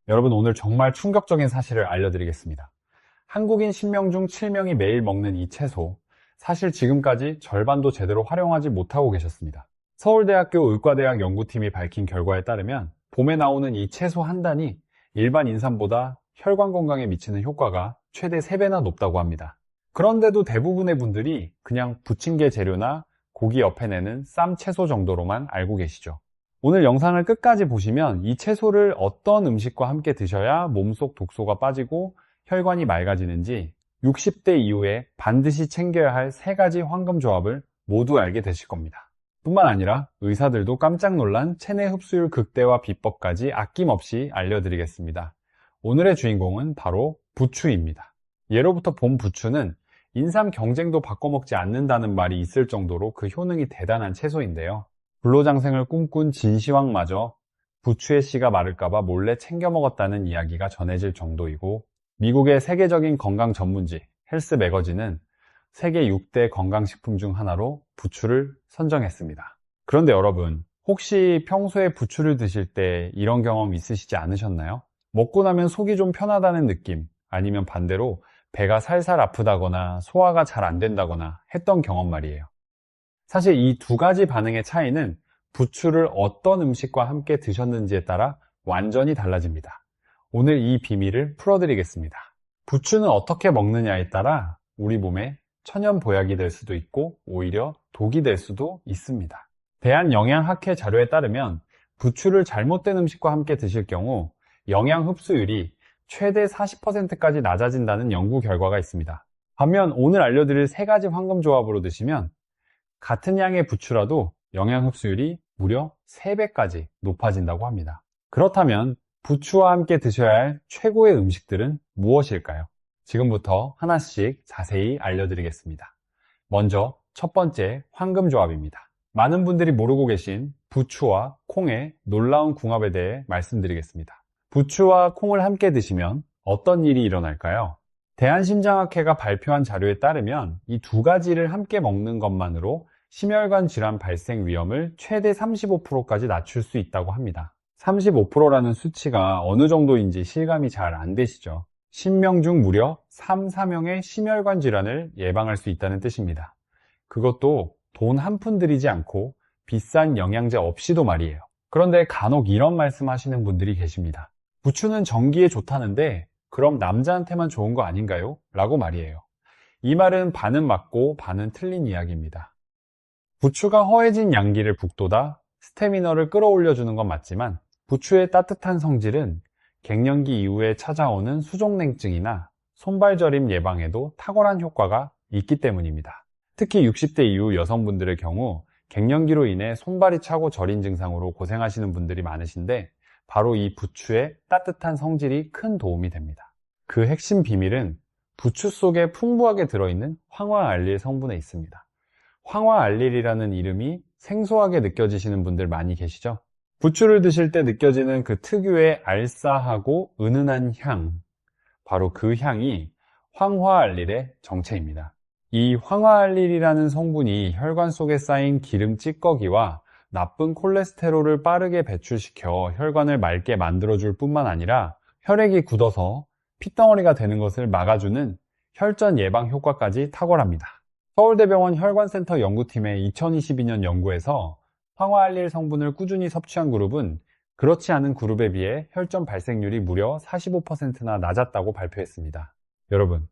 여러분, 오늘 정말 충격적인 사실을 알려드리겠습니다. 한국인 10명 중 7명이 매일 먹는 이 채소, 사실 지금까지 절반도 제대로 활용하지 못하고 계셨습니다. 서울대학교 의과대학 연구팀이 밝힌 결과에 따르면 봄에 나오는 이 채소 한 단이 일반 인삼보다 혈관 건강에 미치는 효과가 최대 3배나 높다고 합니다. 그런데도 대부분의 분들이 그냥 부침개 재료나 고기 옆에 내는 쌈 채소 정도로만 알고 계시죠. 오늘 영상을 끝까지 보시면 이 채소를 어떤 음식과 함께 드셔야 몸속 독소가 빠지고 혈관이 맑아지는지 60대 이후에 반드시 챙겨야 할 3가지 황금 조합을 모두 알게 되실 겁니다. 뿐만 아니라 의사들도 깜짝 놀란 체내 흡수율 극대화 비법까지 아낌없이 알려드리겠습니다. 오늘의 주인공은 바로 부추입니다. 예로부터 본 부추는 인삼 경쟁도 바꿔먹지 않는다는 말이 있을 정도로 그 효능이 대단한 채소인데요. 불로장생을 꿈꾼 진시황마저 부추의 씨가 마를까봐 몰래 챙겨 먹었다는 이야기가 전해질 정도이고, 미국의 세계적인 건강 전문지 헬스 매거진은 세계 6대 건강식품 중 하나로 부추를 선정했습니다. 그런데 여러분, 혹시 평소에 부추를 드실 때 이런 경험 있으시지 않으셨나요? 먹고 나면 속이 좀 편하다는 느낌, 아니면 반대로 배가 살살 아프다거나 소화가 잘 안 된다거나 했던 경험 말이에요. 사실 이 2가지 반응의 차이는 부추를 어떤 음식과 함께 드셨는지에 따라 완전히 달라집니다. 오늘 이 비밀을 풀어드리겠습니다. 부추는 어떻게 먹느냐에 따라 우리 몸에 천연보약이 될 수도 있고 오히려 독이 될 수도 있습니다. 대한영양학회 자료에 따르면 부추를 잘못된 음식과 함께 드실 경우 영양 흡수율이 최대 40%까지 낮아진다는 연구 결과가 있습니다. 반면 오늘 알려드릴 3가지 황금 조합으로 드시면 같은 양의 부추라도 영양 흡수율이 무려 3배까지 높아진다고 합니다. 그렇다면 부추와 함께 드셔야 할 최고의 음식들은 무엇일까요? 지금부터 하나씩 자세히 알려드리겠습니다. 먼저 첫 번째 황금 조합입니다. 많은 분들이 모르고 계신 부추와 콩의 놀라운 궁합에 대해 말씀드리겠습니다. 부추와 콩을 함께 드시면 어떤 일이 일어날까요? 대한심장학회가 발표한 자료에 따르면 이 2가지를 함께 먹는 것만으로 심혈관 질환 발생 위험을 최대 35%까지 낮출 수 있다고 합니다. 35%라는 수치가 어느 정도인지 실감이 잘 안 되시죠? 10명 중 무려 3, 4명의 심혈관 질환을 예방할 수 있다는 뜻입니다. 그것도 돈 한 푼 들이지 않고 비싼 영양제 없이도 말이에요. 그런데 간혹 이런 말씀 하시는 분들이 계십니다. 부추는 전기에 좋다는데 그럼 남자한테만 좋은 거 아닌가요? 라고 말이에요. 이 말은 반은 맞고 반은 틀린 이야기입니다. 부추가 허해진 양기를 북돋아 스태미너를 끌어올려주는 건 맞지만 부추의 따뜻한 성질은 갱년기 이후에 찾아오는 수족냉증이나 손발저림 예방에도 탁월한 효과가 있기 때문입니다. 특히 60대 이후 여성분들의 경우 갱년기로 인해 손발이 차고 저린 증상으로 고생하시는 분들이 많으신데 바로 이 부추의 따뜻한 성질이 큰 도움이 됩니다. 그 핵심 비밀은 부추 속에 풍부하게 들어있는 황화알릴 성분에 있습니다. 황화알릴이라는 이름이 생소하게 느껴지시는 분들 많이 계시죠? 부추를 드실 때 느껴지는 그 특유의 알싸하고 은은한 향, 바로 그 향이 황화알릴의 정체입니다. 이 황화알릴이라는 성분이 혈관 속에 쌓인 기름 찌꺼기와 나쁜 콜레스테롤을 빠르게 배출시켜 혈관을 맑게 만들어줄 뿐만 아니라 혈액이 굳어서 핏덩어리가 되는 것을 막아주는 혈전 예방 효과까지 탁월합니다. 서울대병원 혈관센터 연구팀의 2022년 연구에서 황화알릴 성분을 꾸준히 섭취한 그룹은 그렇지 않은 그룹에 비해 혈전 발생률이 무려 45%나 낮았다고 발표했습니다. 여러분,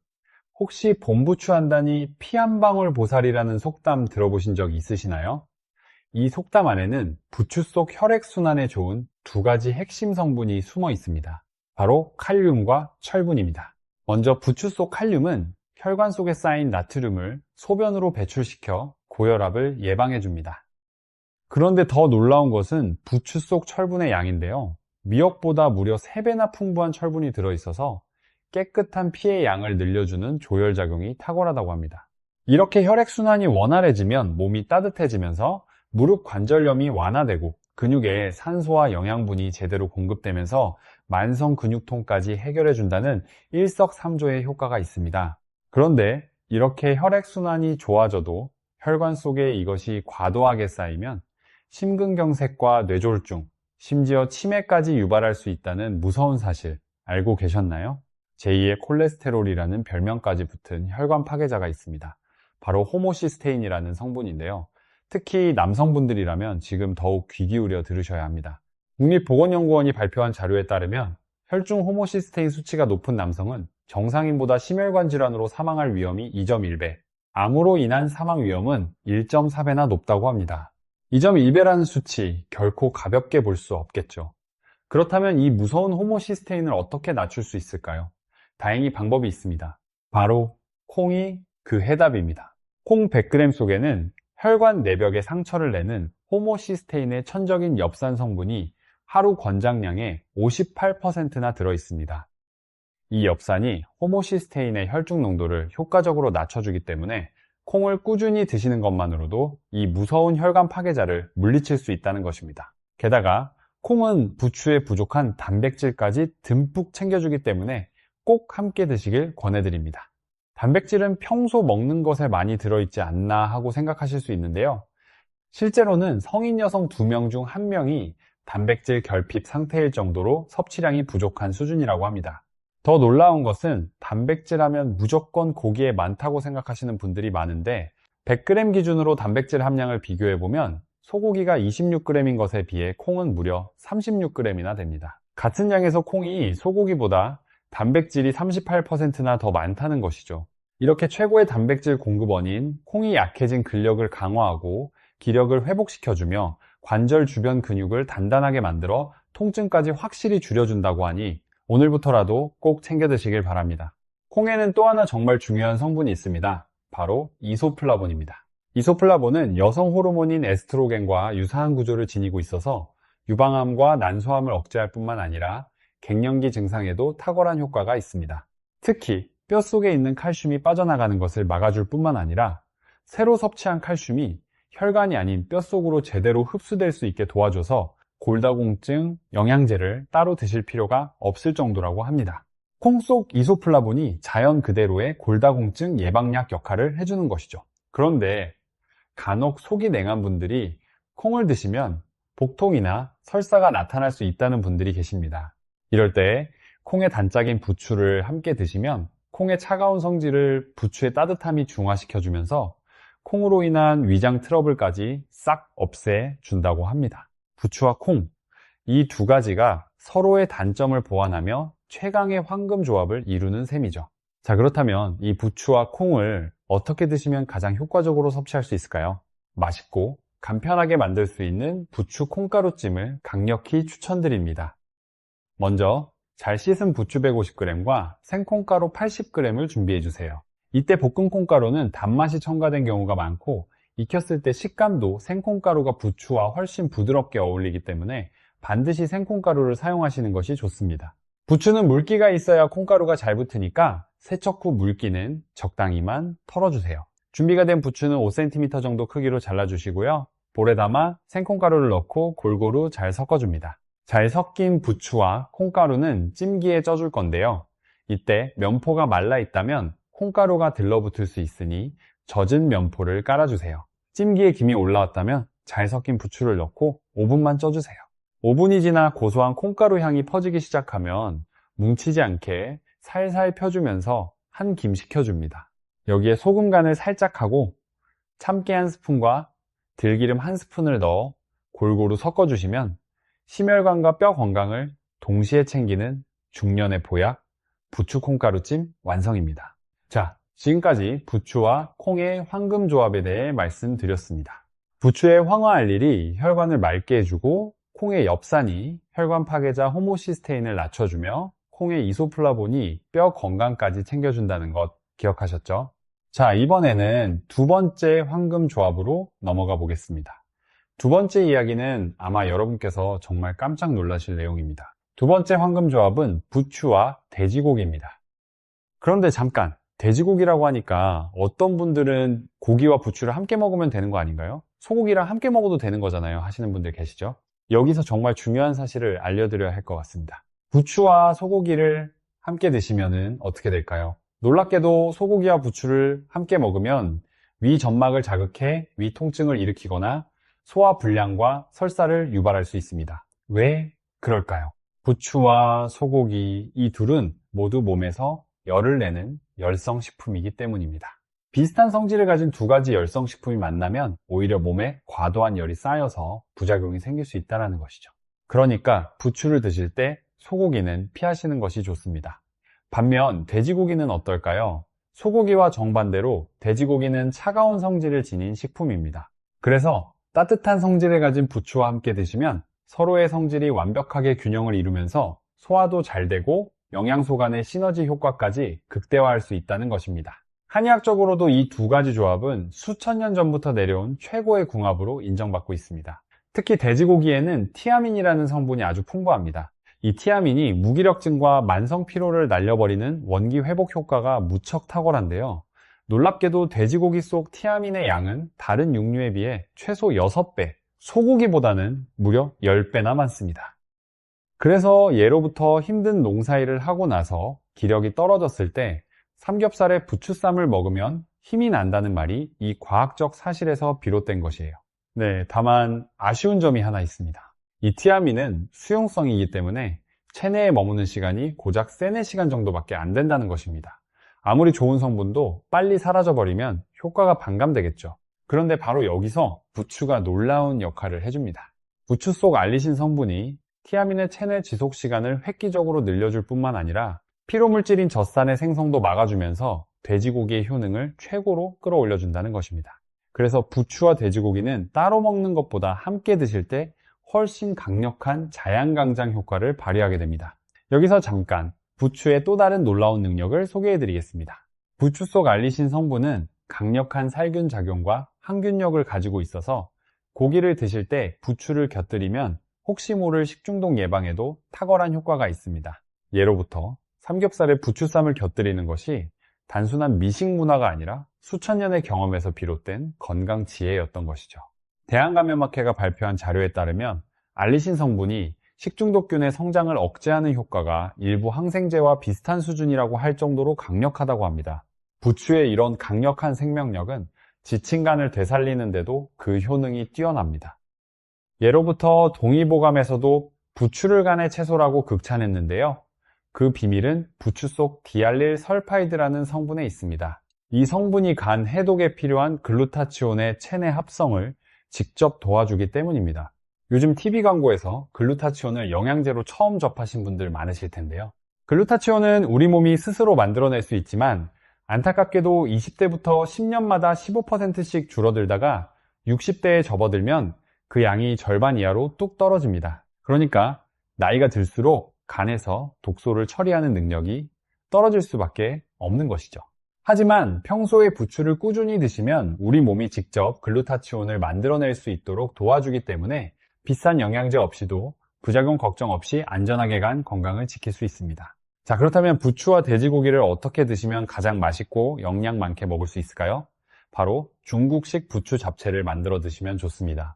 혹시 봄부추 한 단이 피 한 방울 보살이라는 속담 들어보신 적 있으시나요? 이 속담 안에는 부추 속 혈액순환에 좋은 2가지 핵심 성분이 숨어 있습니다. 바로 칼륨과 철분입니다. 먼저 부추 속 칼륨은 혈관 속에 쌓인 나트륨을 소변으로 배출시켜 고혈압을 예방해 줍니다. 그런데 더 놀라운 것은 부추 속 철분의 양인데요. 미역보다 무려 3배나 풍부한 철분이 들어있어서 깨끗한 피의 양을 늘려주는 조혈작용이 탁월하다고 합니다. 이렇게 혈액순환이 원활해지면 몸이 따뜻해지면서 무릎 관절염이 완화되고 근육에 산소와 영양분이 제대로 공급되면서 만성 근육통까지 해결해준다는 일석삼조의 효과가 있습니다. 그런데 이렇게 혈액순환이 좋아져도 혈관 속에 이것이 과도하게 쌓이면 심근경색과 뇌졸중, 심지어 치매까지 유발할 수 있다는 무서운 사실 알고 계셨나요? 제2의 콜레스테롤이라는 별명까지 붙은 혈관 파괴자가 있습니다. 바로 호모시스테인이라는 성분인데요. 특히 남성분들이라면 지금 더욱 귀 기울여 들으셔야 합니다. 국립보건연구원이 발표한 자료에 따르면 혈중 호모시스테인 수치가 높은 남성은 정상인보다 심혈관 질환으로 사망할 위험이 2.1배, 암으로 인한 사망 위험은 1.4배나 높다고 합니다. 2.1배라는 수치 결코 가볍게 볼 수 없겠죠. 그렇다면 이 무서운 호모시스테인을 어떻게 낮출 수 있을까요? 다행히 방법이 있습니다. 바로 콩이 그 해답입니다. 콩 100g 속에는 혈관 내벽에 상처를 내는 호모시스테인의 천적인 엽산 성분이 하루 권장량의 58%나 들어있습니다. 이 엽산이 호모시스테인의 혈중 농도를 효과적으로 낮춰주기 때문에 콩을 꾸준히 드시는 것만으로도 이 무서운 혈관 파괴자를 물리칠 수 있다는 것입니다. 게다가 콩은 부추에 부족한 단백질까지 듬뿍 챙겨주기 때문에 꼭 함께 드시길 권해드립니다. 단백질은 평소 먹는 것에 많이 들어있지 않나 하고 생각하실 수 있는데요. 실제로는 성인 여성 2명 중 1명이 단백질 결핍 상태일 정도로 섭취량이 부족한 수준이라고 합니다. 더 놀라운 것은 단백질 하면 무조건 고기에 많다고 생각하시는 분들이 많은데 100g 기준으로 단백질 함량을 비교해보면 소고기가 26g인 것에 비해 콩은 무려 36g이나 됩니다. 같은 양에서 콩이 소고기보다 단백질이 38%나 더 많다는 것이죠. 이렇게 최고의 단백질 공급원인 콩이 약해진 근력을 강화하고 기력을 회복시켜주며 관절 주변 근육을 단단하게 만들어 통증까지 확실히 줄여준다고 하니 오늘부터라도 꼭 챙겨 드시길 바랍니다. 콩에는 또 하나 정말 중요한 성분이 있습니다. 바로 이소플라본입니다. 이소플라본은 여성 호르몬인 에스트로겐과 유사한 구조를 지니고 있어서 유방암과 난소암을 억제할 뿐만 아니라 갱년기 증상에도 탁월한 효과가 있습니다. 특히 뼛속에 있는 칼슘이 빠져나가는 것을 막아줄 뿐만 아니라 새로 섭취한 칼슘이 혈관이 아닌 뼛속으로 제대로 흡수될 수 있게 도와줘서 골다공증 영양제를 따로 드실 필요가 없을 정도라고 합니다. 콩 속 이소플라본이 자연 그대로의 골다공증 예방약 역할을 해주는 것이죠. 그런데 간혹 속이 냉한 분들이 콩을 드시면 복통이나 설사가 나타날 수 있다는 분들이 계십니다. 이럴 때 콩의 단짝인 부추를 함께 드시면 콩의 차가운 성질을 부추의 따뜻함이 중화시켜주면서 콩으로 인한 위장 트러블까지 싹 없애준다고 합니다. 부추와 콩, 이 두 가지가 서로의 단점을 보완하며 최강의 황금 조합을 이루는 셈이죠. 자, 그렇다면 이 부추와 콩을 어떻게 드시면 가장 효과적으로 섭취할 수 있을까요? 맛있고 간편하게 만들 수 있는 부추 콩가루찜을 강력히 추천드립니다. 먼저 잘 씻은 부추 150g과 생콩가루 80g을 준비해주세요. 이때 볶은 콩가루는 단맛이 첨가된 경우가 많고 익혔을 때 식감도 생콩가루가 부추와 훨씬 부드럽게 어울리기 때문에 반드시 생콩가루를 사용하시는 것이 좋습니다. 부추는 물기가 있어야 콩가루가 잘 붙으니까 세척 후 물기는 적당히만 털어주세요. 준비가 된 부추는 5cm 정도 크기로 잘라주시고요. 볼에 담아 생콩가루를 넣고 골고루 잘 섞어줍니다. 잘 섞인 부추와 콩가루는 찜기에 쪄줄 건데요. 이때 면포가 말라 있다면 콩가루가 들러붙을 수 있으니 젖은 면포를 깔아주세요. 찜기에 김이 올라왔다면 잘 섞인 부추를 넣고 5분만 쪄주세요. 5분이 지나 고소한 콩가루 향이 퍼지기 시작하면 뭉치지 않게 살살 펴주면서 한 김 식혀줍니다. 여기에 소금 간을 살짝 하고 참깨 1스푼과 들기름 1스푼을 넣어 골고루 섞어주시면 심혈관과 뼈 건강을 동시에 챙기는 중년의 보약 부추 콩가루찜 완성입니다. 자, 지금까지 부추와 콩의 황금 조합에 대해 말씀드렸습니다. 부추의 황화알릴이 혈관을 맑게 해주고 콩의 엽산이 혈관 파괴자 호모시스테인을 낮춰주며 콩의 이소플라본이 뼈 건강까지 챙겨준다는 것 기억하셨죠? 자, 이번에는 두 번째 황금 조합으로 넘어가 보겠습니다. 두 번째 이야기는 아마 여러분께서 정말 깜짝 놀라실 내용입니다. 두 번째 황금 조합은 부추와 돼지고기입니다. 그런데 잠깐, 돼지고기라고 하니까 어떤 분들은 고기와 부추를 함께 먹으면 되는 거 아닌가요? 소고기랑 함께 먹어도 되는 거잖아요 하시는 분들 계시죠? 여기서 정말 중요한 사실을 알려드려야 할 것 같습니다. 부추와 소고기를 함께 드시면 어떻게 될까요? 놀랍게도 소고기와 부추를 함께 먹으면 위 점막을 자극해 위 통증을 일으키거나 소화 불량과 설사를 유발할 수 있습니다. 왜 그럴까요? 부추와 소고기 이 둘은 모두 몸에서 열을 내는 열성식품이기 때문입니다. 비슷한 성질을 가진 두 가지 열성식품이 만나면 오히려 몸에 과도한 열이 쌓여서 부작용이 생길 수 있다는 것이죠. 그러니까 부추를 드실 때 소고기는 피하시는 것이 좋습니다. 반면 돼지고기는 어떨까요? 소고기와 정반대로 돼지고기는 차가운 성질을 지닌 식품입니다. 그래서 따뜻한 성질을 가진 부추와 함께 드시면 서로의 성질이 완벽하게 균형을 이루면서 소화도 잘 되고 영양소 간의 시너지 효과까지 극대화할 수 있다는 것입니다. 한의학적으로도 이 두 가지 조합은 수천 년 전부터 내려온 최고의 궁합으로 인정받고 있습니다. 특히 돼지고기에는 티아민이라는 성분이 아주 풍부합니다. 이 티아민이 무기력증과 만성 피로를 날려버리는 원기 회복 효과가 무척 탁월한데요. 놀랍게도 돼지고기 속 티아민의 양은 다른 육류에 비해 최소 6배, 소고기보다는 무려 10배나 많습니다. 그래서 예로부터 힘든 농사일을 하고 나서 기력이 떨어졌을 때 삼겹살에 부추쌈을 먹으면 힘이 난다는 말이 이 과학적 사실에서 비롯된 것이에요. 네, 다만 아쉬운 점이 하나 있습니다. 이 티아민은 수용성이기 때문에 체내에 머무는 시간이 고작 3-4시간 정도밖에 안 된다는 것입니다. 아무리 좋은 성분도 빨리 사라져버리면 효과가 반감되겠죠. 그런데 바로 여기서 부추가 놀라운 역할을 해줍니다. 부추 속 알리신 성분이 티아민의 체내 지속 시간을 획기적으로 늘려줄 뿐만 아니라 피로물질인 젖산의 생성도 막아주면서 돼지고기의 효능을 최고로 끌어올려준다는 것입니다. 그래서 부추와 돼지고기는 따로 먹는 것보다 함께 드실 때 훨씬 강력한 자양강장 효과를 발휘하게 됩니다. 여기서 잠깐 부추의 또 다른 놀라운 능력을 소개해 드리겠습니다. 부추 속 알리신 성분은 강력한 살균 작용과 항균력을 가지고 있어서 고기를 드실 때 부추를 곁들이면 혹시 모를 식중독 예방에도 탁월한 효과가 있습니다. 예로부터 삼겹살에 부추쌈을 곁들이는 것이 단순한 미식 문화가 아니라 수천 년의 경험에서 비롯된 건강 지혜였던 것이죠. 대한감염학회가 발표한 자료에 따르면 알리신 성분이 식중독균의 성장을 억제하는 효과가 일부 항생제와 비슷한 수준이라고 할 정도로 강력하다고 합니다. 부추의 이런 강력한 생명력은 지친 간을 되살리는데도 그 효능이 뛰어납니다. 예로부터 동의보감에서도 부추를 간의 채소라고 극찬했는데요. 그 비밀은 부추 속 디알릴 설파이드라는 성분에 있습니다. 이 성분이 간 해독에 필요한 글루타치온의 체내 합성을 직접 도와주기 때문입니다. 요즘 TV 광고에서 글루타치온을 영양제로 처음 접하신 분들 많으실 텐데요. 글루타치온은 우리 몸이 스스로 만들어낼 수 있지만 안타깝게도 20대부터 10년마다 15%씩 줄어들다가 60대에 접어들면 그 양이 절반 이하로 뚝 떨어집니다. 그러니까 나이가 들수록 간에서 독소를 처리하는 능력이 떨어질 수밖에 없는 것이죠. 하지만 평소에 부추를 꾸준히 드시면 우리 몸이 직접 글루타치온을 만들어낼 수 있도록 도와주기 때문에 비싼 영양제 없이도 부작용 걱정 없이 안전하게 간 건강을 지킬 수 있습니다. 자, 그렇다면 부추와 돼지고기를 어떻게 드시면 가장 맛있고 영양 많게 먹을 수 있을까요? 바로 중국식 부추 잡채를 만들어 드시면 좋습니다.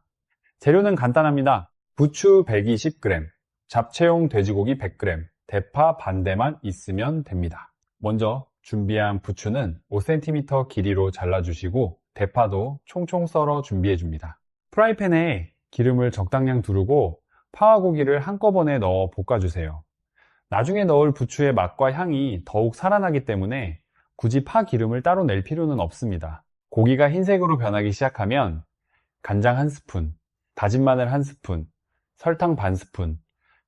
재료는 간단합니다. 부추 120g, 잡채용 돼지고기 100g, 대파 반대만 있으면 됩니다. 먼저 준비한 부추는 5cm 길이로 잘라주시고 대파도 총총 썰어 준비해줍니다. 프라이팬에 기름을 적당량 두르고 파와 고기를 한꺼번에 넣어 볶아주세요. 나중에 넣을 부추의 맛과 향이 더욱 살아나기 때문에 굳이 파 기름을 따로 낼 필요는 없습니다. 고기가 흰색으로 변하기 시작하면 간장 1스푼, 다진 마늘 1스푼, 설탕 반 스푼,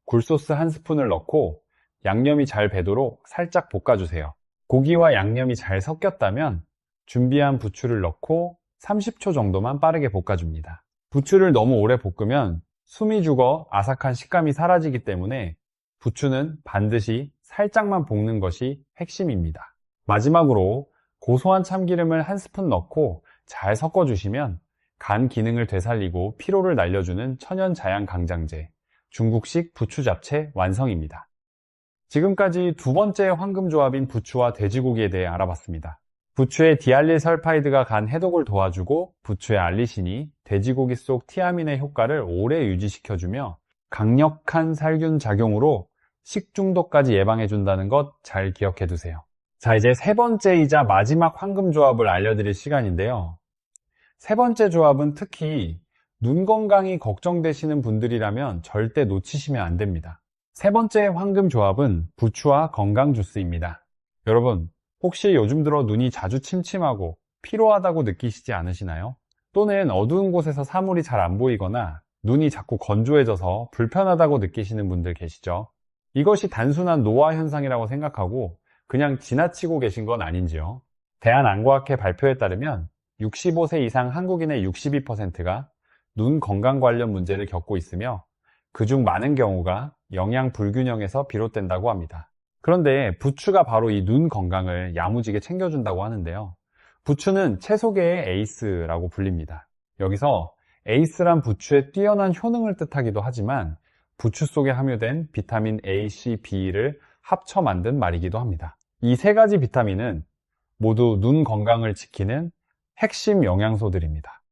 굴소스 1스푼을 넣고 양념이 잘 배도록 살짝 볶아주세요. 고기와 양념이 잘 섞였다면 준비한 부추를 넣고 30초 정도만 빠르게 볶아줍니다. 부추를 너무 오래 볶으면 숨이 죽어 아삭한 식감이 사라지기 때문에 부추는 반드시 살짝만 볶는 것이 핵심입니다. 마지막으로 고소한 참기름을 1스푼 넣고 잘 섞어주시면 간 기능을 되살리고 피로를 날려주는 천연 자양 강장제 중국식 부추 잡채 완성입니다. 지금까지 두 번째 황금 조합인 부추와 돼지고기에 대해 알아봤습니다. 부추의 디알릴 설파이드가 간 해독을 도와주고 부추의 알리신이 돼지고기 속 티아민의 효과를 오래 유지시켜주며 강력한 살균 작용으로 식중독까지 예방해준다는 것 잘 기억해두세요. 자, 이제 세 번째이자 마지막 황금 조합을 알려드릴 시간인데요. 세 번째 조합은 특히 눈 건강이 걱정되시는 분들이라면 절대 놓치시면 안 됩니다. 세 번째 황금 조합은 부추와 건강 주스입니다. 여러분, 혹시 요즘 들어 눈이 자주 침침하고 피로하다고 느끼시지 않으시나요? 또는 어두운 곳에서 사물이 잘 안 보이거나 눈이 자꾸 건조해져서 불편하다고 느끼시는 분들 계시죠? 이것이 단순한 노화 현상이라고 생각하고 그냥 지나치고 계신 건 아닌지요? 대한안과학회 발표에 따르면 65세 이상 한국인의 62%가 눈 건강 관련 문제를 겪고 있으며 그중 많은 경우가 영양 불균형에서 비롯된다고 합니다. 그런데 부추가 바로 이 눈 건강을 야무지게 챙겨준다고 하는데요. 부추는 채소계의 에이스라고 불립니다. 여기서 에이스란 부추의 뛰어난 효능을 뜻하기도 하지만 부추 속에 함유된 비타민 A, C, B를 합쳐 만든 말이기도 합니다. 이 세 가지 비타민은 모두 눈 건강을 지키는 핵심 영양소들입니다.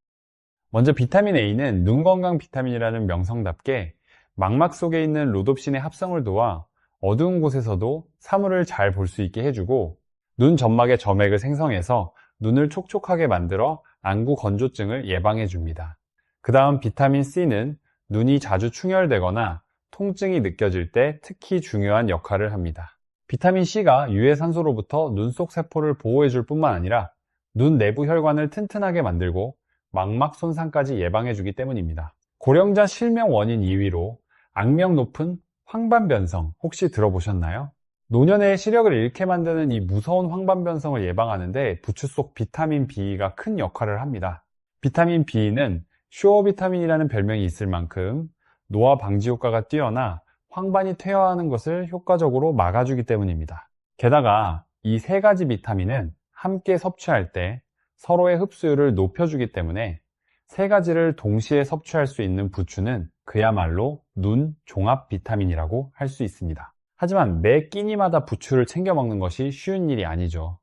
먼저 비타민 A는 눈 건강 비타민이라는 명성답게 망막 속에 있는 로놉신의 합성을 도와 어두운 곳에서도 사물을 잘 볼 수 있게 해주고 눈 점막의 점액을 생성해서 눈을 촉촉하게 만들어 안구 건조증을 예방해 줍니다. 그 다음 비타민 C는 눈이 자주 충혈되거나 통증이 느껴질 때 특히 중요한 역할을 합니다. 비타민 C가 유해 산소로부터 눈 속 세포를 보호해 줄 뿐만 아니라 눈 내부 혈관을 튼튼하게 만들고 망막 손상까지 예방해 주기 때문입니다. 고령자 실명 원인 2위로 악명 높은 황반변성 혹시 들어보셨나요? 노년의 시력을 잃게 만드는 이 무서운 황반변성을 예방하는데 부추 속 비타민 B가 큰 역할을 합니다. 비타민 B는 슈어 비타민이라는 별명이 있을 만큼 노화 방지 효과가 뛰어나 황반이 퇴화하는 것을 효과적으로 막아주기 때문입니다. 게다가 이 세 가지 비타민은 함께 섭취할 때 서로의 흡수율을 높여주기 때문에 세 가지를 동시에 섭취할 수 있는 부추는 그야말로 눈 종합 비타민이라고 할 수 있습니다. 하지만 매 끼니마다 부추를 챙겨 먹는 것이 쉬운 일이 아니죠.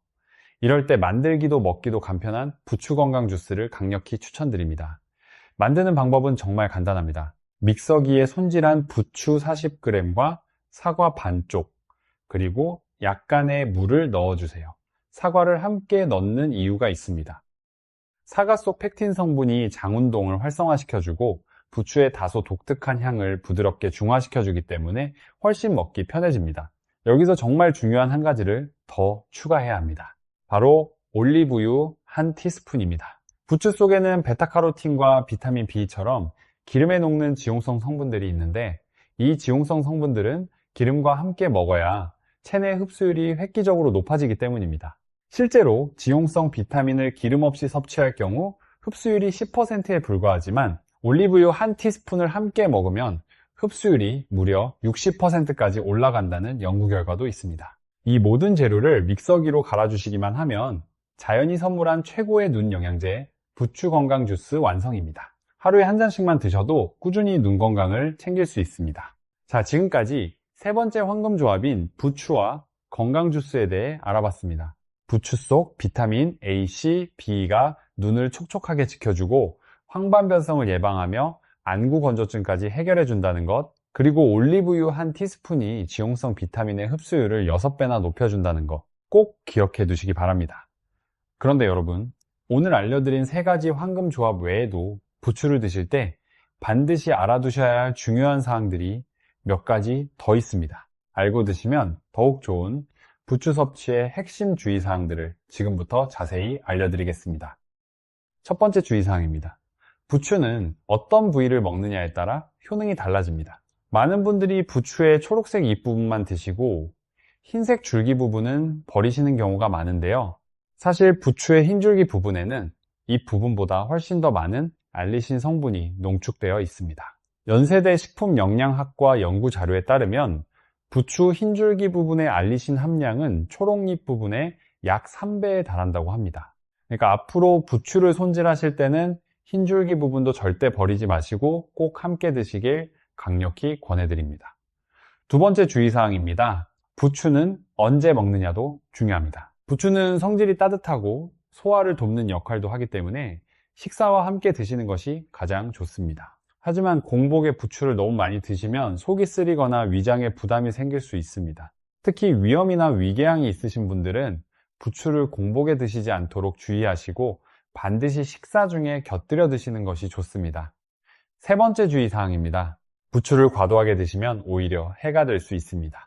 이럴 때 만들기도 먹기도 간편한 부추 건강 주스를 강력히 추천드립니다. 만드는 방법은 정말 간단합니다. 믹서기에 손질한 부추 40g과 사과 반쪽, 그리고 약간의 물을 넣어주세요. 사과를 함께 넣는 이유가 있습니다. 사과 속 펙틴 성분이 장운동을 활성화시켜주고 부추의 다소 독특한 향을 부드럽게 중화시켜주기 때문에 훨씬 먹기 편해집니다. 여기서 정말 중요한 한 가지를 더 추가해야 합니다. 바로 올리브유 한 티스푼입니다. 부추 속에는 베타카로틴과 비타민 B처럼 기름에 녹는 지용성 성분들이 있는데 이 지용성 성분들은 기름과 함께 먹어야 체내 흡수율이 획기적으로 높아지기 때문입니다. 실제로 지용성 비타민을 기름 없이 섭취할 경우 흡수율이 10%에 불과하지만 올리브유 한 티스푼을 함께 먹으면 흡수율이 무려 60%까지 올라간다는 연구 결과도 있습니다. 이 모든 재료를 믹서기로 갈아주시기만 하면 자연이 선물한 최고의 눈 영양제 부추 건강 주스 완성입니다. 하루에 한 잔씩만 드셔도 꾸준히 눈 건강을 챙길 수 있습니다. 자, 지금까지 세 번째 황금 조합인 부추와 건강 주스에 대해 알아봤습니다. 부추 속 비타민 A, C, B가 눈을 촉촉하게 지켜주고 황반변성을 예방하며 안구 건조증까지 해결해 준다는 것, 그리고 올리브유 한 티스푼이 지용성 비타민의 흡수율을 6배나 높여준다는 것 꼭 기억해 두시기 바랍니다. 그런데 여러분, 오늘 알려드린 세 가지 황금 조합 외에도 부추를 드실 때 반드시 알아두셔야 할 중요한 사항들이 몇 가지 더 있습니다. 알고 드시면 더욱 좋은 부추 섭취의 핵심 주의사항들을 지금부터 자세히 알려드리겠습니다. 첫 번째 주의사항입니다. 부추는 어떤 부위를 먹느냐에 따라 효능이 달라집니다. 많은 분들이 부추의 초록색 잎부분만 드시고 흰색 줄기 부분은 버리시는 경우가 많은데요. 사실 부추의 흰 줄기 부분에는 이 부분보다 훨씬 더 많은 알리신 성분이 농축되어 있습니다. 연세대 식품영양학과 연구 자료에 따르면 부추 흰줄기 부분의 알리신 함량은 초록잎 부분의 약 3배에 달한다고 합니다. 그러니까 앞으로 부추를 손질하실 때는 흰줄기 부분도 절대 버리지 마시고 꼭 함께 드시길 강력히 권해드립니다. 두 번째 주의사항입니다. 부추는 언제 먹느냐도 중요합니다. 부추는 성질이 따뜻하고 소화를 돕는 역할도 하기 때문에 식사와 함께 드시는 것이 가장 좋습니다. 하지만 공복에 부추를 너무 많이 드시면 속이 쓰리거나 위장에 부담이 생길 수 있습니다. 특히 위염이나 위궤양이 있으신 분들은 부추를 공복에 드시지 않도록 주의하시고 반드시 식사 중에 곁들여 드시는 것이 좋습니다. 세 번째 주의사항입니다. 부추를 과도하게 드시면 오히려 해가 될 수 있습니다.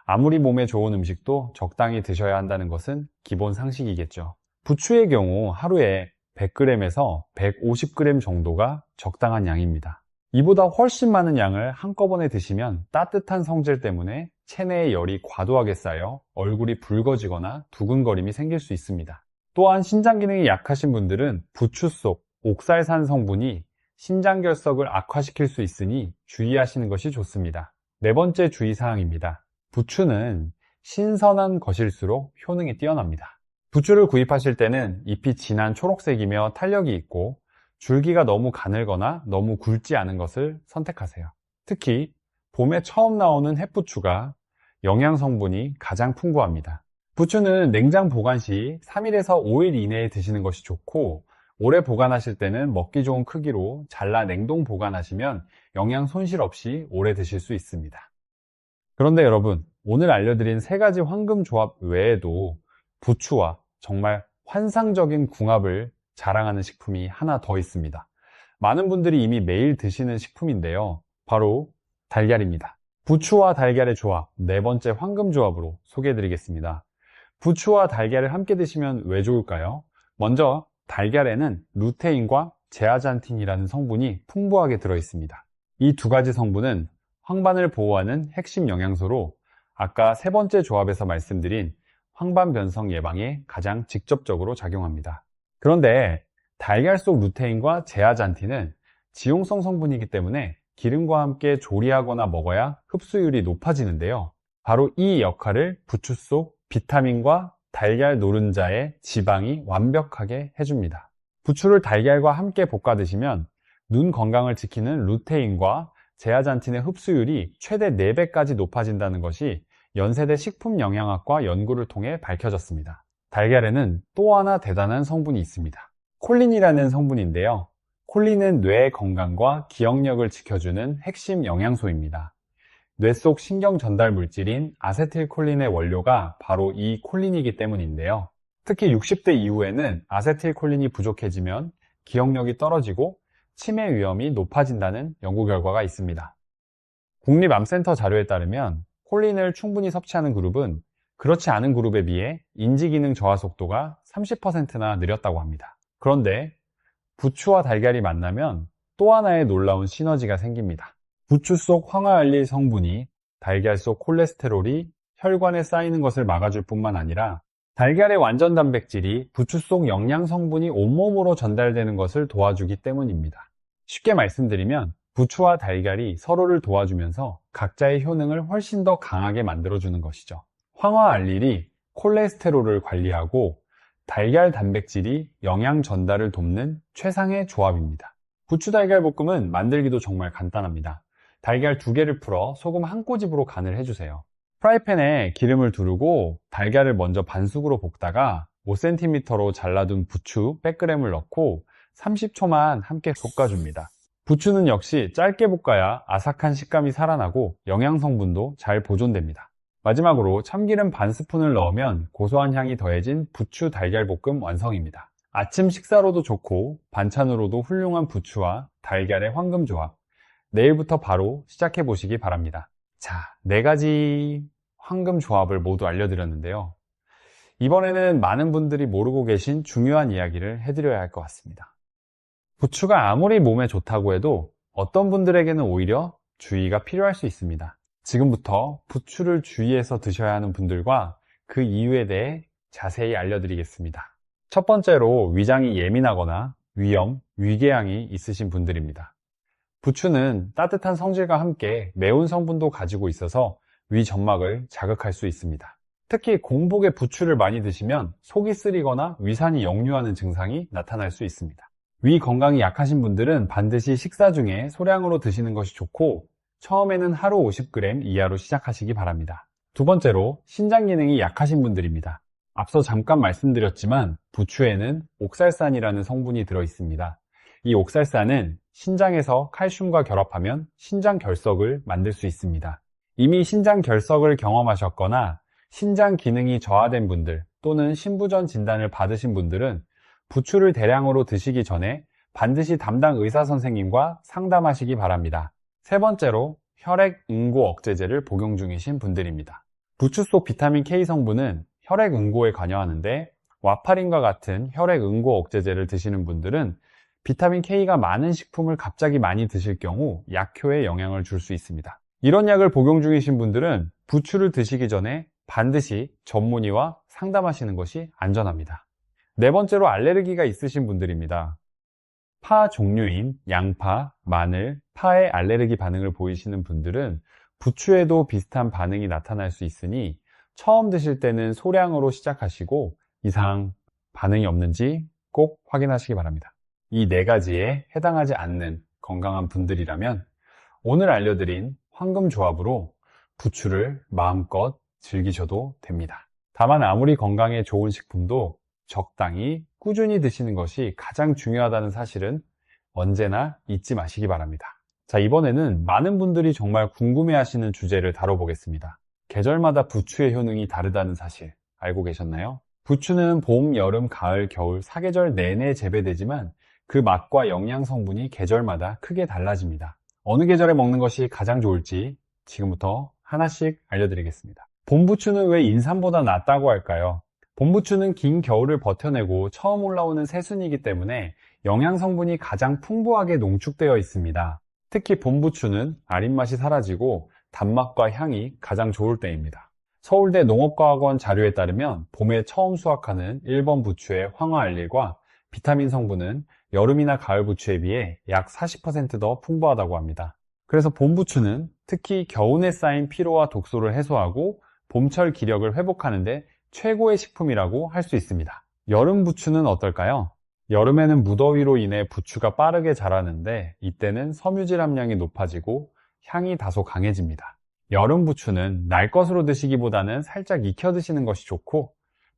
아무리 몸에 좋은 음식도 적당히 드셔야 한다는 것은 기본 상식이겠죠. 부추의 경우 하루에 100g에서 150g 정도가 적당한 양입니다. 이보다 훨씬 많은 양을 한꺼번에 드시면 따뜻한 성질 때문에 체내에 열이 과도하게 쌓여 얼굴이 붉어지거나 두근거림이 생길 수 있습니다. 또한 신장 기능이 약하신 분들은 부추 속 옥살산 성분이 신장 결석을 악화시킬 수 있으니 주의하시는 것이 좋습니다. 네 번째 주의사항입니다. 부추는 신선한 것일수록 효능이 뛰어납니다. 부추를 구입하실 때는 잎이 진한 초록색이며 탄력이 있고 줄기가 너무 가늘거나 너무 굵지 않은 것을 선택하세요. 특히 봄에 처음 나오는 햇부추가 영양 성분이 가장 풍부합니다. 부추는 냉장 보관 시 3일에서 5일 이내에 드시는 것이 좋고, 오래 보관하실 때는 먹기 좋은 크기로 잘라 냉동 보관하시면 영양 손실 없이 오래 드실 수 있습니다. 그런데 여러분, 오늘 알려드린 세 가지 황금 조합 외에도 부추와 정말 환상적인 궁합을 자랑하는 식품이 하나 더 있습니다. 많은 분들이 이미 매일 드시는 식품인데요. 바로 달걀입니다. 부추와 달걀의 조합, 네 번째 황금 조합으로 소개해드리겠습니다. 부추와 달걀을 함께 드시면 왜 좋을까요? 먼저 달걀에는 루테인과 제아잔틴이라는 성분이 풍부하게 들어있습니다. 이 두 가지 성분은 황반을 보호하는 핵심 영양소로 아까 세 번째 조합에서 말씀드린 황반 변성 예방에 가장 직접적으로 작용합니다. 그런데 달걀 속 루테인과 제아잔틴은 지용성 성분이기 때문에 기름과 함께 조리하거나 먹어야 흡수율이 높아지는데요. 바로 이 역할을 부추 속 비타민과 달걀 노른자의 지방이 완벽하게 해줍니다. 부추를 달걀과 함께 볶아 드시면 눈 건강을 지키는 루테인과 제아잔틴의 흡수율이 최대 4배까지 높아진다는 것이 연세대 식품영양학과 연구를 통해 밝혀졌습니다. 달걀에는 또 하나 대단한 성분이 있습니다. 콜린이라는 성분인데요. 콜린은 뇌 건강과 기억력을 지켜주는 핵심 영양소입니다. 뇌 속 신경 전달 물질인 아세틸콜린의 원료가 바로 이 콜린이기 때문인데요. 특히 60대 이후에는 아세틸콜린이 부족해지면 기억력이 떨어지고 치매 위험이 높아진다는 연구 결과가 있습니다. 국립암센터 자료에 따르면 콜린을 충분히 섭취하는 그룹은 그렇지 않은 그룹에 비해 인지기능 저하 속도가 30%나 느렸다고 합니다. 그런데 부추와 달걀이 만나면 또 하나의 놀라운 시너지가 생깁니다. 부추 속 황화알릴 성분이 달걀 속 콜레스테롤이 혈관에 쌓이는 것을 막아줄 뿐만 아니라 달걀의 완전 단백질이 부추 속 영양 성분이 온몸으로 전달되는 것을 도와주기 때문입니다. 쉽게 말씀드리면 부추와 달걀이 서로를 도와주면서 각자의 효능을 훨씬 더 강하게 만들어주는 것이죠. 황화알릴이 콜레스테롤을 관리하고 달걀 단백질이 영양 전달을 돕는 최상의 조합입니다. 부추 달걀 볶음은 만들기도 정말 간단합니다. 달걀 2개를 풀어 소금 한 꼬집으로 간을 해주세요. 프라이팬에 기름을 두르고 달걀을 먼저 반숙으로 볶다가 5cm로 잘라둔 부추 100g을 넣고 30초만 함께 볶아줍니다. 부추는 역시 짧게 볶아야 아삭한 식감이 살아나고 영양 성분도 잘 보존됩니다. 마지막으로 참기름 반 스푼을 넣으면 고소한 향이 더해진 부추 달걀볶음 완성입니다. 아침 식사로도 좋고 반찬으로도 훌륭한 부추와 달걀의 황금 조합. 내일부터 바로 시작해 보시기 바랍니다. 자, 4가지 황금 조합을 모두 알려드렸는데요. 이번에는 많은 분들이 모르고 계신 중요한 이야기를 해드려야 할 것 같습니다. 부추가 아무리 몸에 좋다고 해도 어떤 분들에게는 오히려 주의가 필요할 수 있습니다. 지금부터 부추를 주의해서 드셔야 하는 분들과 그 이유에 대해 자세히 알려드리겠습니다. 첫 번째로 위장이 예민하거나 위염, 위궤양이 있으신 분들입니다. 부추는 따뜻한 성질과 함께 매운 성분도 가지고 있어서 위 점막을 자극할 수 있습니다. 특히 공복에 부추를 많이 드시면 속이 쓰리거나 위산이 역류하는 증상이 나타날 수 있습니다. 위 건강이 약하신 분들은 반드시 식사 중에 소량으로 드시는 것이 좋고 처음에는 하루 50g 이하로 시작하시기 바랍니다. 두 번째로 신장 기능이 약하신 분들입니다. 앞서 잠깐 말씀드렸지만 부추에는 옥살산이라는 성분이 들어있습니다. 이 옥살산은 신장에서 칼슘과 결합하면 신장 결석을 만들 수 있습니다. 이미 신장 결석을 경험하셨거나 신장 기능이 저하된 분들 또는 신부전 진단을 받으신 분들은 부추를 대량으로 드시기 전에 반드시 담당 의사 선생님과 상담하시기 바랍니다. 세 번째로 혈액 응고 억제제를 복용 중이신 분들입니다. 부추 속 비타민 K 성분은 혈액 응고에 관여하는데 와파린과 같은 혈액 응고 억제제를 드시는 분들은 비타민 K가 많은 식품을 갑자기 많이 드실 경우 약효에 영향을 줄 수 있습니다. 이런 약을 복용 중이신 분들은 부추를 드시기 전에 반드시 전문의와 상담하시는 것이 안전합니다. 네 번째로 알레르기가 있으신 분들입니다. 파 종류인 양파, 마늘, 파에 알레르기 반응을 보이시는 분들은 부추에도 비슷한 반응이 나타날 수 있으니 처음 드실 때는 소량으로 시작하시고 이상 반응이 없는지 꼭 확인하시기 바랍니다. 이 네 가지에 해당하지 않는 건강한 분들이라면 오늘 알려드린 황금 조합으로 부추를 마음껏 즐기셔도 됩니다. 다만 아무리 건강에 좋은 식품도 적당히 꾸준히 드시는 것이 가장 중요하다는 사실은 언제나 잊지 마시기 바랍니다. 자, 이번에는 많은 분들이 정말 궁금해하시는 주제를 다뤄보겠습니다. 계절마다 부추의 효능이 다르다는 사실 알고 계셨나요? 부추는 봄, 여름, 가을, 겨울 4계절 내내 재배되지만 그 맛과 영양 성분이 계절마다 크게 달라집니다. 어느 계절에 먹는 것이 가장 좋을지 지금부터 하나씩 알려드리겠습니다. 봄부추는 왜 인삼보다 낫다고 할까요? 봄부추는 긴 겨울을 버텨내고 처음 올라오는 새순이기 때문에 영양 성분이 가장 풍부하게 농축되어 있습니다. 특히 봄부추는 아린맛이 사라지고 단맛과 향이 가장 좋을 때입니다. 서울대 농업과학원 자료에 따르면 봄에 처음 수확하는 1번 부추의 황화알릴과 비타민 성분은 여름이나 가을 부추에 비해 약 40% 더 풍부하다고 합니다. 그래서 봄부추는 특히 겨우내 쌓인 피로와 독소를 해소하고 봄철 기력을 회복하는 데 최고의 식품이라고 할 수 있습니다. 여름 부추는 어떨까요? 여름에는 무더위로 인해 부추가 빠르게 자라는데 이때는 섬유질 함량이 높아지고 향이 다소 강해집니다. 여름 부추는 날 것으로 드시기보다는 살짝 익혀 드시는 것이 좋고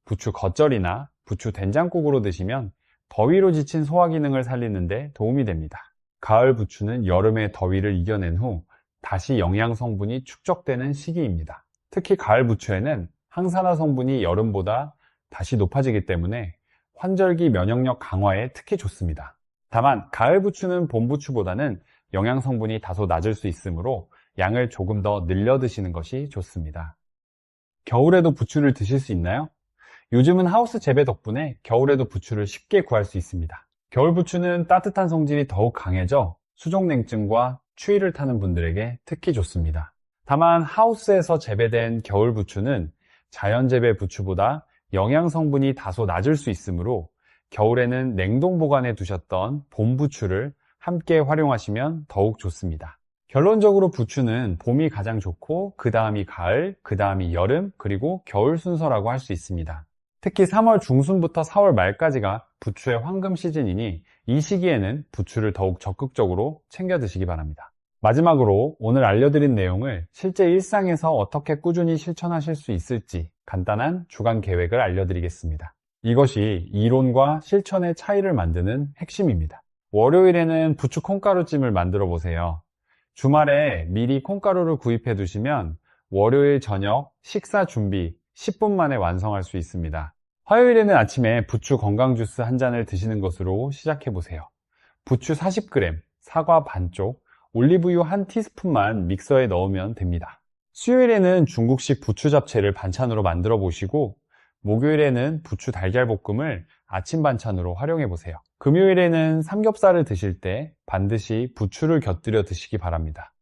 부추 겉절이나 부추 된장국으로 드시면 더위로 지친 소화 기능을 살리는 데 도움이 됩니다. 가을 부추는 여름의 더위를 이겨낸 후 다시 영양 성분이 축적되는 시기입니다. 특히 가을 부추에는 항산화 성분이 여름보다 다시 높아지기 때문에 환절기 면역력 강화에 특히 좋습니다. 다만 가을 부추는 봄 부추보다는 영양 성분이 다소 낮을 수 있으므로 양을 조금 더 늘려 드시는 것이 좋습니다. 겨울에도 부추를 드실 수 있나요? 요즘은 하우스 재배 덕분에 겨울에도 부추를 쉽게 구할 수 있습니다. 겨울 부추는 따뜻한 성질이 더욱 강해져 수족냉증과 추위를 타는 분들에게 특히 좋습니다. 다만 하우스에서 재배된 겨울 부추는 자연 재배 부추보다 영양 성분이 다소 낮을 수 있으므로 겨울에는 냉동 보관해 두셨던 봄 부추를 함께 활용하시면 더욱 좋습니다. 결론적으로 부추는 봄이 가장 좋고 그 다음이 가을, 그 다음이 여름, 그리고 겨울 순서라고 할 수 있습니다. 특히 3월 중순부터 4월 말까지가 부추의 황금 시즌이니 이 시기에는 부추를 더욱 적극적으로 챙겨 드시기 바랍니다. 마지막으로 오늘 알려드린 내용을 실제 일상에서 어떻게 꾸준히 실천하실 수 있을지 간단한 주간 계획을 알려드리겠습니다. 이것이 이론과 실천의 차이를 만드는 핵심입니다. 월요일에는 부추 콩가루찜을 만들어 보세요. 주말에 미리 콩가루를 구입해 두시면 월요일 저녁 식사 준비 10분 만에 완성할 수 있습니다. 화요일에는 아침에 부추 건강 주스 한 잔을 드시는 것으로 시작해 보세요. 부추 40g, 사과 반쪽, 올리브유 한 티스푼만 믹서에 넣으면 됩니다. 수요일에는 중국식 부추 잡채를 반찬으로 만들어 보시고 목요일에는 부추 달걀볶음을 아침 반찬으로 활용해 보세요. 금요일에는 삼겹살을 드실 때 반드시 부추를 곁들여 드시기 바랍니다.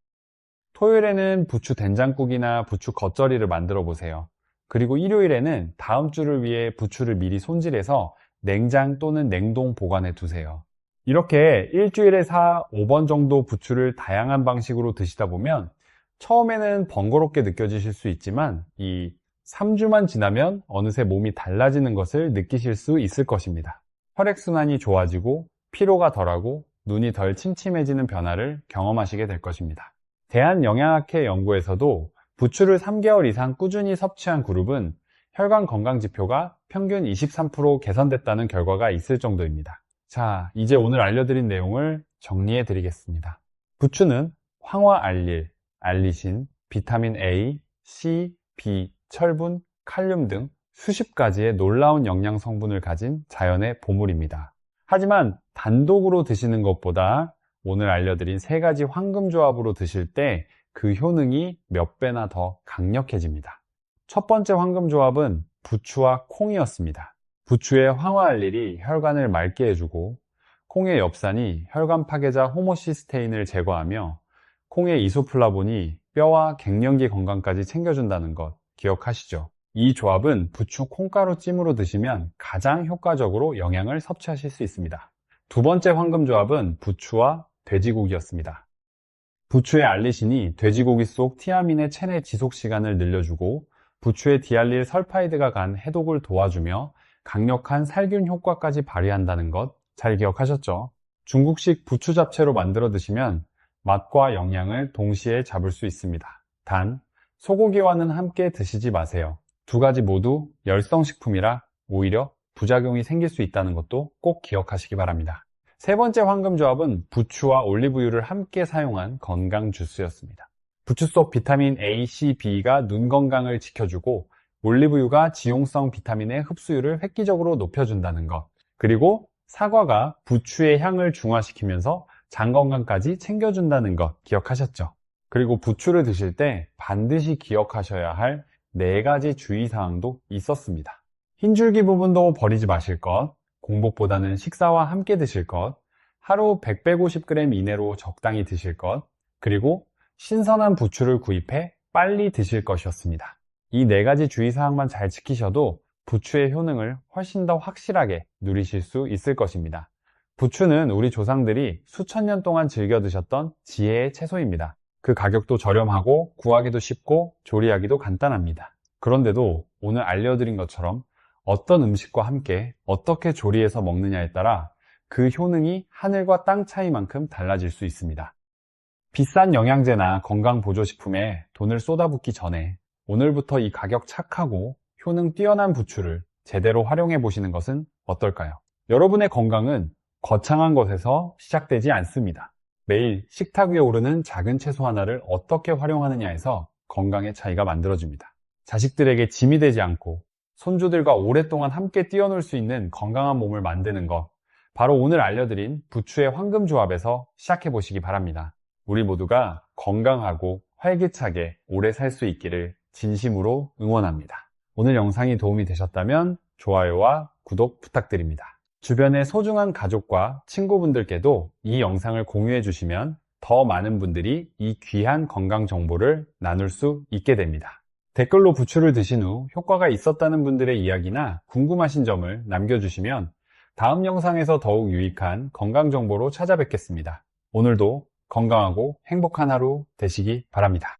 토요일에는 부추 된장국이나 부추 겉절이를 만들어 보세요. 그리고 일요일에는 다음 주를 위해 부추를 미리 손질해서 냉장 또는 냉동 보관해 두세요. 이렇게 일주일에 4, 5번 정도 부추를 다양한 방식으로 드시다 보면 처음에는 번거롭게 느껴지실 수 있지만 이 3주만 지나면 어느새 몸이 달라지는 것을 느끼실 수 있을 것입니다. 혈액순환이 좋아지고 피로가 덜하고 눈이 덜 침침해지는 변화를 경험하시게 될 것입니다. 대한영양학회 연구에서도 부추를 3개월 이상 꾸준히 섭취한 그룹은 혈관 건강 지표가 평균 23% 개선됐다는 결과가 있을 정도입니다. 자, 이제 오늘 알려드린 내용을 정리해 드리겠습니다. 부추는 황화알릴, 알리신, 비타민 A, C, B, 철분, 칼륨 등 수십 가지의 놀라운 영양 성분을 가진 자연의 보물입니다. 하지만 단독으로 드시는 것보다 오늘 알려드린 3가지 황금조합으로 드실 때 그 효능이 몇 배나 더 강력해집니다. 첫 번째 황금조합은 부추와 콩이었습니다. 부추의 황화알릴이 혈관을 맑게 해주고 콩의 엽산이 혈관 파괴자 호모시스테인을 제거하며 콩의 이소플라본이 뼈와 갱년기 건강까지 챙겨준다는 것 기억하시죠? 이 조합은 부추 콩가루 찜으로 드시면 가장 효과적으로 영양을 섭취하실 수 있습니다. 두 번째 황금조합은 부추와 돼지고기였습니다. 부추의 알리신이 돼지고기 속 티아민의 체내 지속 시간을 늘려주고 부추의 디알릴 설파이드가 간 해독을 도와주며 강력한 살균 효과까지 발휘한다는 것 잘 기억하셨죠? 중국식 부추 잡채로 만들어 드시면 맛과 영양을 동시에 잡을 수 있습니다. 단, 소고기와는 함께 드시지 마세요. 두 가지 모두 열성식품이라 오히려 부작용이 생길 수 있다는 것도 꼭 기억하시기 바랍니다. 세 번째 황금조합은 부추와 올리브유를 함께 사용한 건강 주스였습니다. 부추 속 비타민 A, C, B가 눈 건강을 지켜주고 올리브유가 지용성 비타민의 흡수율을 획기적으로 높여준다는 것, 그리고 사과가 부추의 향을 중화시키면서 장 건강까지 챙겨준다는 것 기억하셨죠? 그리고 부추를 드실 때 반드시 기억하셔야 할 4가지 주의사항도 있었습니다. 흰줄기 부분도 버리지 마실 것, 공복보다는 식사와 함께 드실 것, 하루 100-150g 이내로 적당히 드실 것, 그리고 신선한 부추를 구입해 빨리 드실 것이었습니다. 이 4가지 주의사항만 잘 지키셔도 부추의 효능을 훨씬 더 확실하게 누리실 수 있을 것입니다. 부추는 우리 조상들이 수천 년 동안 즐겨 드셨던 지혜의 채소입니다. 그 가격도 저렴하고 구하기도 쉽고 조리하기도 간단합니다. 그런데도 오늘 알려드린 것처럼 어떤 음식과 함께 어떻게 조리해서 먹느냐에 따라 그 효능이 하늘과 땅 차이만큼 달라질 수 있습니다. 비싼 영양제나 건강보조식품에 돈을 쏟아붓기 전에 오늘부터 이 가격 착하고 효능 뛰어난 부추를 제대로 활용해 보시는 것은 어떨까요? 여러분의 건강은 거창한 것에서 시작되지 않습니다. 매일 식탁 위에 오르는 작은 채소 하나를 어떻게 활용하느냐에서 건강의 차이가 만들어집니다. 자식들에게 짐이 되지 않고 손주들과 오랫동안 함께 뛰어놀 수 있는 건강한 몸을 만드는 것, 바로 오늘 알려드린 부추의 황금조합에서 시작해 보시기 바랍니다. 우리 모두가 건강하고 활기차게 오래 살 수 있기를 진심으로 응원합니다. 오늘 영상이 도움이 되셨다면 좋아요와 구독 부탁드립니다. 주변의 소중한 가족과 친구분들께도 이 영상을 공유해 주시면 더 많은 분들이 이 귀한 건강 정보를 나눌 수 있게 됩니다. 댓글로 부추를 드신 후 효과가 있었다는 분들의 이야기나 궁금하신 점을 남겨주시면 다음 영상에서 더욱 유익한 건강 정보로 찾아뵙겠습니다. 오늘도 건강하고 행복한 하루 되시기 바랍니다.